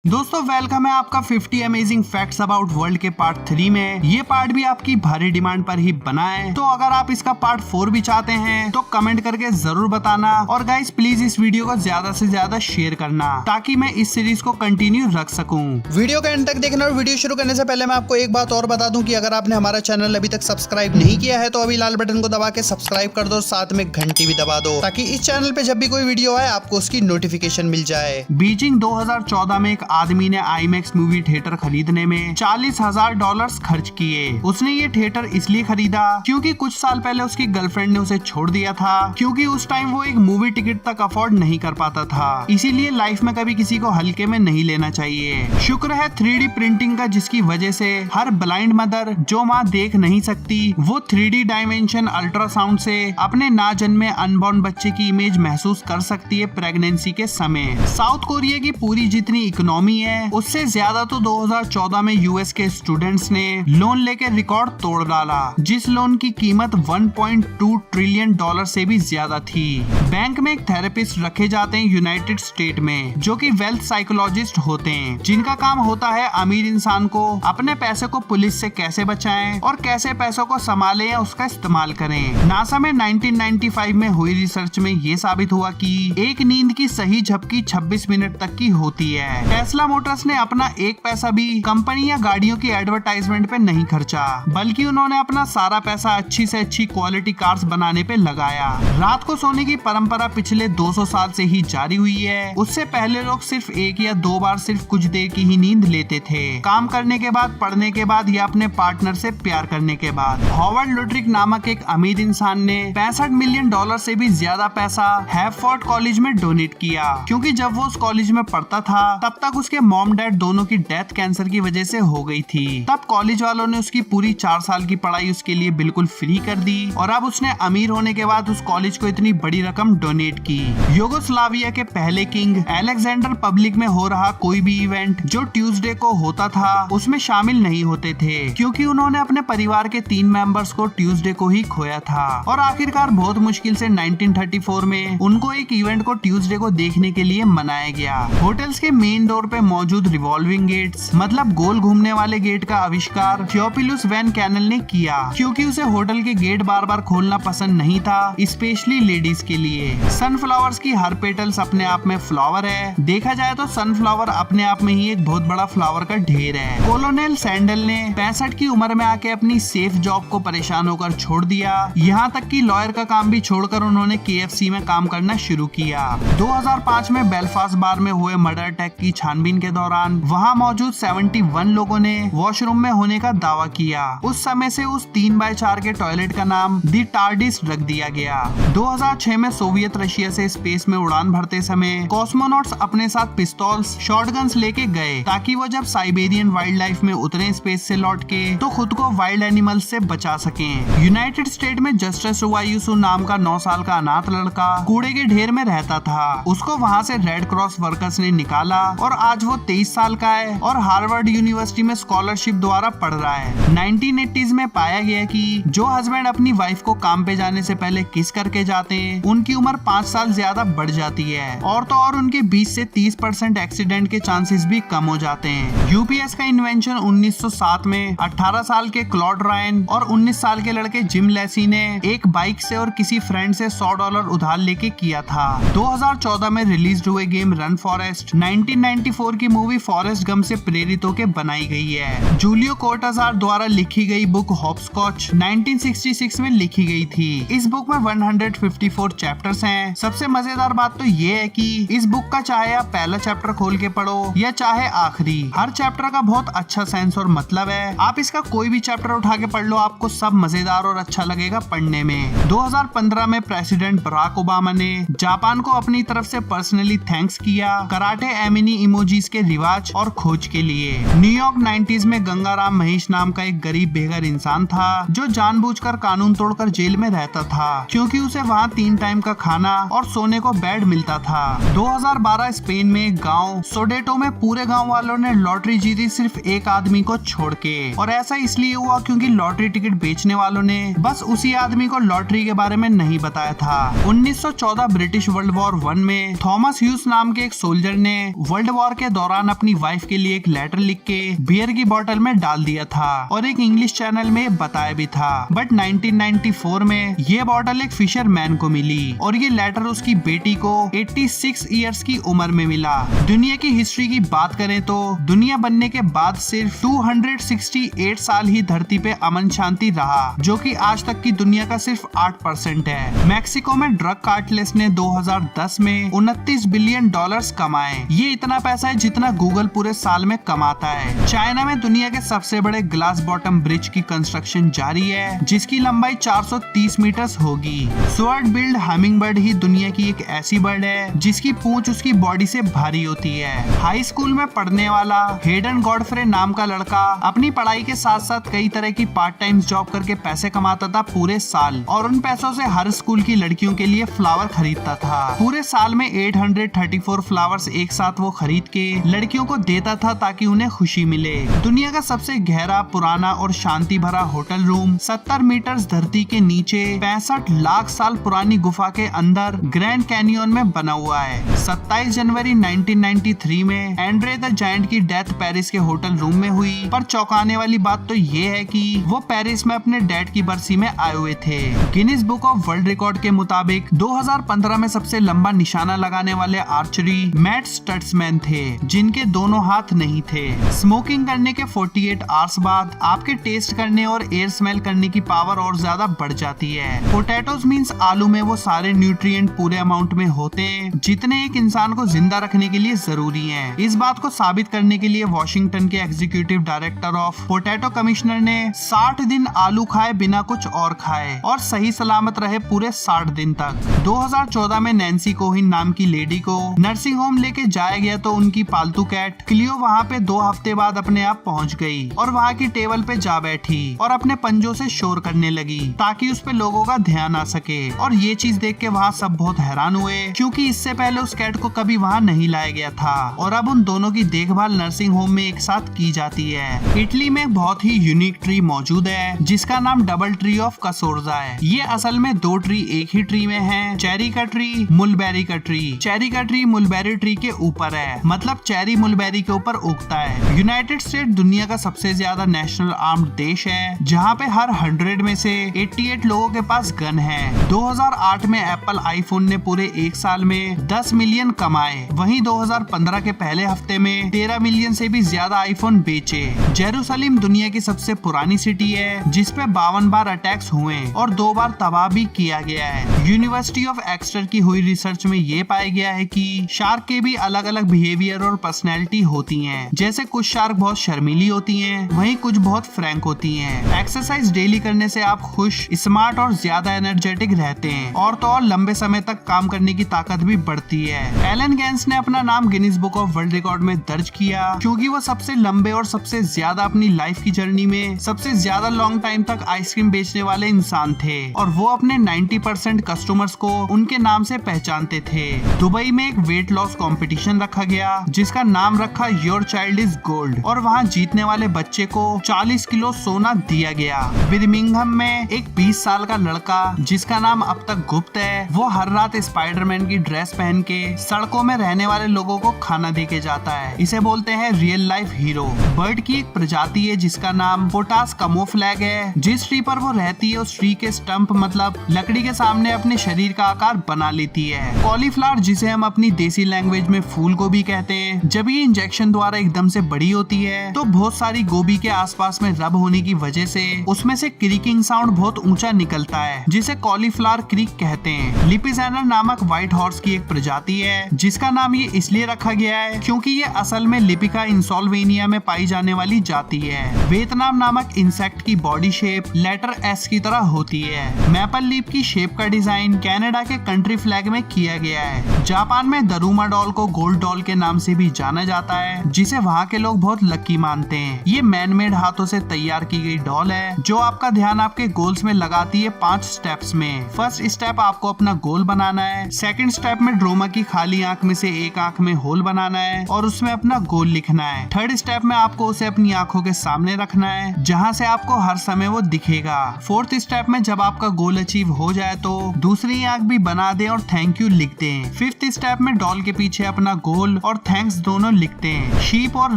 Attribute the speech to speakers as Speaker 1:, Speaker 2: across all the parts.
Speaker 1: दोस्तों वेलकम है आपका 50 अमेजिंग फैक्ट्स अबाउट वर्ल्ड के पार्ट 3 में। ये पार्ट भी आपकी भारी डिमांड पर ही बना है, तो अगर आप इसका पार्ट 4 भी चाहते हैं तो कमेंट करके जरूर बताना। और गाइस प्लीज इस वीडियो को ज्यादा से ज्यादा शेयर करना ताकि मैं इस सीरीज को कंटिन्यू रख सकूं। वीडियो के एंड तक देखना और वीडियो शुरू करने से पहले मैं आपको एक बात और बता दूं कि अगर आपने हमारा चैनल अभी तक सब्सक्राइब नहीं किया है तो अभी लाल बटन को दबा के सब्सक्राइब कर दो, साथ में घंटी भी दबा दो ताकि इस चैनल पे जब भी कोई वीडियो आए आपको उसकी नोटिफिकेशन मिल जाए। बीजिंग 2014 में एक आदमी ने आईमैक्स मूवी थिएटर खरीदने में $40,000 खर्च किए। उसने ये थिएटर इसलिए खरीदा क्योंकि कुछ साल पहले उसकी गर्लफ्रेंड ने उसे छोड़ दिया था, क्योंकि उस टाइम वो एक मूवी टिकट तक अफोर्ड नहीं कर पाता था। इसीलिए लाइफ में कभी किसी को हल्के में नहीं लेना चाहिए। शुक्र है 3D प्रिंटिंग का, जिसकी वजह से हर ब्लाइंड मदर जो माँ देख नहीं सकती वो 3D डायमेंशन अल्ट्रासाउंड से अपने ना जन्मे अनबॉर्न बच्चे की इमेज महसूस कर सकती है प्रेगनेंसी के समय। साउथ कोरिया की पूरी जितनी इकोनॉमी है उससे ज्यादा तो 2014 में यूएस के स्टूडेंट्स ने लोन लेकर रिकॉर्ड तोड़ डाला, जिस लोन की कीमत $1.2 ट्रिलियन से भी ज्यादा थी। बैंक में एक थेरेपिस्ट रखे जाते हैं यूनाइटेड स्टेट में, जो कि वेल्थ साइकोलॉजिस्ट होते हैं, जिनका काम होता है अमीर इंसान को अपने पैसे को पुलिस से कैसे बचाएं और कैसे पैसों को संभालें या उसका इस्तेमाल करें। नासा में 1995 में हुई रिसर्च में ये साबित हुआ कि एक नींद की सही झपकी 26 मिनट तक की होती है। टेस्ला मोटर्स ने अपना एक पैसा भी कंपनी या गाड़ियों की एडवर्टाइजमेंट पे नहीं खर्चा, बल्कि उन्होंने अपना सारा पैसा अच्छी से अच्छी क्वालिटी कार्स बनाने पे लगाया। रात को सोने की परंपरा पिछले 200 साल से ही जारी हुई है। उससे पहले लोग सिर्फ 1 या 2 बार सिर्फ कुछ देर की ही नींद लेते थे, काम करने के बाद, पढ़ने के बाद या अपने पार्टनर से प्यार करने के बाद। हॉवर्ड लुड्रिक नामक एक अमीर इंसान ने $65 मिलियन से भी ज्यादा पैसा हैफोर्ड कॉलेज में डोनेट किया, क्योंकि जब वो उस कॉलेज में पढ़ता था तब तक उसके मॉम डैड दोनों की डेथ कैंसर की वजह से हो गई थी। तब कॉलेज वालों ने उसकी पूरी 4 साल की पढ़ाई उसके लिए बिल्कुल फ्री कर दी, और अब उसने अमीर होने के बाद उस कॉलेज को इतनी बड़ी रकम डोनेट की। यूगोस्लाविया के पहले किंग अलेक्जेंडर पब्लिक में हो रहा कोई भी इवेंट जो ट्यूसडे को होता था उसमें शामिल नहीं होते थे, क्योंकि उन्होंने अपने परिवार के 3 मेंबर्स को ट्यूसडे को ही खोया था। और आखिरकार बहुत मुश्किल से 1934 में उनको एक इवेंट को ट्यूसडे को देखने के लिए मनाया गया। होटल्स के मेन डोर पे मौजूद रिवॉल्विंग गेट्स, मतलब गोल घूमने वाले गेट का आविष्कार थियोफिलस वैन कैनल ने किया, क्योंकि उसे होटल के गेट बार बार खोलना पसंद नहीं था, स्पेशली लेडीज के लिए। सनफ्लावर्स की हर पेटल्स अपने आप में फ्लावर है। देखा जाए तो सनफ्लावर अपने आप में ही एक बहुत बड़ा फ्लावर का ढेर है। कोलोनेल सैंडल ने 65 की उम्र में आके अपनी सेफ जॉब को परेशान होकर छोड़ दिया। यहाँ तक कि लॉयर का काम भी छोड़कर उन्होंने KFC में काम करना शुरू किया। 2005 में बेलफास्ट बार में हुए मर्डर अटैक की छानबीन के दौरान वहाँ मौजूद 71 लोगों ने वॉशरूम में होने का दावा किया। उस समय से उस 3x4 के टॉयलेट का नाम दी टार्डिस रख दिया गया। 2006 में सोवियत रशिया से स्पेस में उड़ान भरते समय कॉस्मोनॉट्स अपने साथ पिस्तौल्स, शॉटगन्स लेके गए, ताकि वो जब साइबेरियन वाइल्ड लाइफ में उतरे स्पेस से लौट के तो खुद को वाइल्ड एनिमल्स से बचा सकें। यूनाइटेड स्टेट में जस्टिस रुवायुसु नाम का 9 साल का अनाथ लड़का कूड़े के ढेर में रहता था। उसको वहाँ से रेड क्रॉस वर्कर्स ने निकाला और आज वो 23 साल का है और हार्वर्ड यूनिवर्सिटी में स्कॉलरशिप द्वारा पढ़ रहा है। 1980s में पाया गया कि जो हस्बैंड अपनी वाइफ को काम पे जाने से पहले किस करके जाते हैं उनकी उम्र 5 साल ज्यादा बढ़ जाती है, और तो और उनके 20 से 30% एक्सीडेंट के चांसेस भी कम हो जाते हैं। यूपीएस का इन्वेंशन 1907 में 18 साल के क्लॉड रायन और 19 साल के लड़के जिम लेसी ने एक बाइक से और किसी फ्रेंड से $100 उधार लेके किया था। 2014 में रिलीज हुए गेम रन फॉरेस्ट 1994 की मूवी फॉरेस्ट गम से प्रेरित होकर बनाई गई है। जूलियो कोर्टाजार द्वारा लिखी गई बुक हॉपस्कॉच 1966 में लिखी गई थी। इस बुक में 154 चैप्टर्स हैं। सबसे मजेदार बात तो ये है कि इस बुक का चाहे आप पहला चैप्टर खोल के पढ़ो या चाहे आखिरी, हर चैप्टर का बहुत अच्छा सेंस और मतलब है। आप इसका कोई भी चैप्टर उठा के पढ़ लो, आपको सब मजेदार और अच्छा लगेगा पढ़ने में। 2015 में प्रेसिडेंट बराक ओबामा ने जापान को अपनी तरफ से पर्सनली थैंक्स किया कराटे एमिनी इमोजीज के रिवाज और खोज के लिए। न्यूयॉर्क 90s में गंगाराम महेश नाम का एक गरीब बेघर इंसान था जो जानबूझकर कानून तोड़कर जेल में रहता था, क्योंकि उसे वहाँ 3 टाइम का खाना और सोने को बेड मिलता था। 2012 स्पेन में एक गांव सोडेटो में पूरे गांव वालों ने लॉटरी जीती सिर्फ एक आदमी को छोड़ के, और ऐसा इसलिए हुआ क्योंकि लॉटरी टिकट बेचने वालों ने बस उसी आदमी को लॉटरी के बारे में नहीं बताया था। 1914 ब्रिटिश वर्ल्ड वॉर 1 में थॉमस ह्यूज नाम के एक सोल्जर ने वर्ल्ड वॉर के दौरान अपनी वाइफ के लिए एक लेटर लिख के बियर की बोतल में डाल दिया था और एक इंग्लिश चैनल में बताया भी था। बट 1994 में ये बोतल एक फिशरमैन को मिली और ये लेटर उसकी बेटी को 86 इयर्स की उम्र में मिला। दुनिया की हिस्ट्री की बात करें तो दुनिया बनने के बाद सिर्फ 268 साल ही धरती पे अमन शांति रहा, जो कि आज तक की दुनिया का सिर्फ 8% है। मैक्सिको में ड्रग कार्टेल्स ने 2010 में $29 बिलियन कमाए। ये इतना पैसा है जितना गूगल पूरे साल में कमाता है। चाइना में दुनिया के सबसे बड़े ग्लास बॉटम ब्रिज की कंस्ट्रक्शन जारी है, जिसकी लंबाई 430 मीटर होगी। स्वर्ड बिल्ड हमिंगबर्ड ही दुनिया की एक ऐसी बर्ड है जिसकी पूंछ उसकी बॉडी से भारी होती है। हाई स्कूल में पढ़ने वाला हेडन गॉडफ्रे नाम का लड़का अपनी पढ़ाई के साथ साथ कई तरह की पार्ट टाइम जॉब करके पैसे कमाता था पूरे साल, और उन पैसों से हर स्कूल की लड़कियों के लिए फ्लावर खरीदता था। पूरे साल में 834 फ्लावर्स एक साथ वो खरीद के लड़कियों को देता था ताकि उन्हें खुशी मिले। दुनिया का सबसे गहरा, पुराना और शांति भरा होटल रूम 70 मीटर धरती के नीचे 65 लाख साल पुरानी गुफा के अंदर ग्रैंड कैनियन में बना हुआ है। 27 जनवरी 1993 में एंड्रे द जायंट की डेथ पेरिस के होटल रूम में हुई, पर चौंकाने वाली बात तो ये है कि वो पेरिस में अपने डैड की बरसी में आए हुए थे। Guinness book of world record के मुताबिक 2015 में सबसे लंबा निशाना लगाने वाले आर्चरी मैट स्टट्समैन थे, जिनके दोनों हाथ नहीं थे। स्मोकिंग करने के 48 आवर्स बाद आपके टेस्ट करने और एयर स्मेल करने की पावर और ज्यादा बढ़ जाती है। पोटैटोज मीन्स आलू में वो सारे न्यूट्रिएंट पूरे अमाउंट में होते हैं जितने एक इंसान को जिंदा रखने के लिए जरूरी हैं। इस बात को साबित करने के लिए वॉशिंगटन के executive director of potato commissioner ने 60 दिन आलू खाए बिना कुछ और खाए और सही सलामत रहे पूरे 60 दिन तक। 2014 में नैन्सी कोहिन नाम की लेडी को नर्सिंग होम लेके जाया गया तो उनकी पालतू कैट क्लियो वहाँ पे 2 हफ्ते बाद अपने आप पहुँच गई और वहाँ की टेबल पे जा बैठी और अपने पंजों से शोर करने लगी ताकि उस पे लोगों का ध्यान आ सके। और ये चीज देख के वहाँ सब बहुत हैरान हुए, क्योंकि इससे पहले उस कैट को कभी वहाँ नहीं लाया गया था और अब उन दोनों की देखभाल नर्सिंग होम में एक साथ की जाती है। इटली में एक बहुत ही यूनिक ट्री मौजूद है जिसका नाम डबल ट्री ऑफ कसोर्जा है। ये असल में 2 ट्री एक ही ट्री में है, चेरी का ट्री, मुलबेरी का ट्री। चेरी का ट्री मुलबेरी ट्री के ऊपर है, मतलब चेरी मुलबेरी के ऊपर उगता है। यूनाइटेड स्टेट दुनिया का सबसे ज्यादा नेशनल आर्म्ड देश है, जहाँ पे हर 100 में से 88 लोगों के पास गन है। 2008 में एप्पल आईफोन ने पूरे एक साल में 10 मिलियन कमाए, वहीं 2015 के पहले हफ्ते में 13 मिलियन से भी ज्यादा आईफोन बेचे। जेरूसलम दुनिया की सबसे पुरानी सिटी है जिसपे 52 बार अटैक्स हुए और 2 बार तबाह भी किया गया है। यूनिवर्सिटी ऑफ एक्सटर की हुई रिसर्च में ये पाया गया है कि शार्क के भी अलग अलग बिहेवियर और पर्सनैलिटी होती है। जैसे कुछ शार्क बहुत शर्मीली होती है, वहीं कुछ बहुत फ्रैंक होती है। एक्सरसाइज डेली करने से आप खुश, स्मार्ट और ज्यादा एनर्जेटिक रहते हैं और तो और लंबे समय तक काम करने की ताकत भी बढ़ती है। एलन गैंस ने अपना नाम Guinness book of world record में दर्ज किया क्योंकि वो सबसे लंबे और सबसे ज्यादा अपनी लाइफ की जर्नी में सबसे ज्यादा लॉन्ग टाइम तक आइसक्रीम बेचने वाले इंसान थे और वो अपने 90% कस्टमर्स को उनके नाम से पहचानते थे। दुबई में एक वेट लॉस कंपटीशन रखा गया जिसका नाम रखा योर चाइल्ड इज गोल्ड और वहाँ जीतने वाले बच्चे को 40 किलो सोना दिया गया। बिर्मिंघम में एक 20 साल का लड़का जिसका नाम अब तक गुप्त है, वो हर रात स्पाइडरमैन की ड्रेस पहन के सड़कों में रहने वाले लोगों को खाना दे के जाता है। इसे बोलते हैं रियल लाइफ हीरो। बर्ड की एक प्रजाति है जिसका नाम पोटास कमोफ्लैग है। जिस ट्री पर वो रहती है उस ट्री के स्टंप मतलब लकड़ी के सामने अपने शरीर का आकार बना लेती है। कॉलीफ्लावर जिसे हम अपनी देसी लैंग्वेज में फूल गोभी कहते हैं, जब ये इंजेक्शन द्वारा एकदम से बड़ी होती है तो बहुत सारी गोभी के आसपास में रब होने की वजह से उसमें से क्रीकिंग साउंड बहुत ऊंचा निकलता है जिसे कॉलीफ्लावर क्रीक कहते हैं। लिपिजेनर नामक व्हाइट हॉर्स की एक प्रजाति है जिसका नाम ये इसलिए रखा गया है क्योंकि ये असल में लिपिका इंसोल्वेनिया में पाई जाने वाली जाति है। वियतनाम नामक इंसेक्ट की बॉडी शेप लेटर एस की तरह होती है। मैपल लीफ की शेप का डिजाइन कनाडा के कंट्री फ्लैग में किया गया है। जापान में दरुमा डॉल को गोल्ड डॉल के नाम से भी जाना जाता है जिसे वहाँ के लोग बहुत लकी मानते हैं। ये मैन मेड हाथों से तैयार की गई डॉल है जो आपका ध्यान आपके गोल्स में लगाती है 5 स्टेप्स में। फर्स्ट स्टेप आपको अपना गोल बनाना है। सेकंड स्टेप में ड्रोमा की खाली आंख में से एक आंख में होल बनाना है और उसमें अपना गोल लिखना है। थर्ड स्टेप में आपको उसे अपनी आंखों के सामने रखना है जहाँ से आपको हर समय वो दिखेगा। फोर्थ स्टेप में जब आपका गोल अचीव हो जाए तो दूसरी आंख भी बना दे और थैंक यू लिख दें। फिफ्थ स्टेप में डॉल के पीछे अपना गोल और थैंक्स दोनों लिखते हैं। शीप और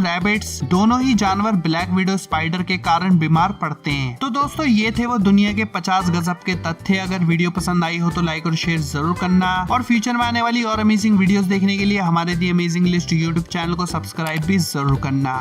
Speaker 1: रैबिट्स दोनों ही जानवर ब्लैक विडो स्पाइडर के कारण बीमार पड़ते हैं। तो दोस्तों ये थे वो दुनिया के 50 गजब के तथ्य। अगर वीडियो पसंद आई हो तो लाइक और शेयर जरूर करना, और फ्यूचर में आने वाली और अमेजिंग वीडियोस देखने के लिए हमारे दी अमेजिंग लिस्ट यूट्यूब चैनल को सब्सक्राइब भी जरूर करना।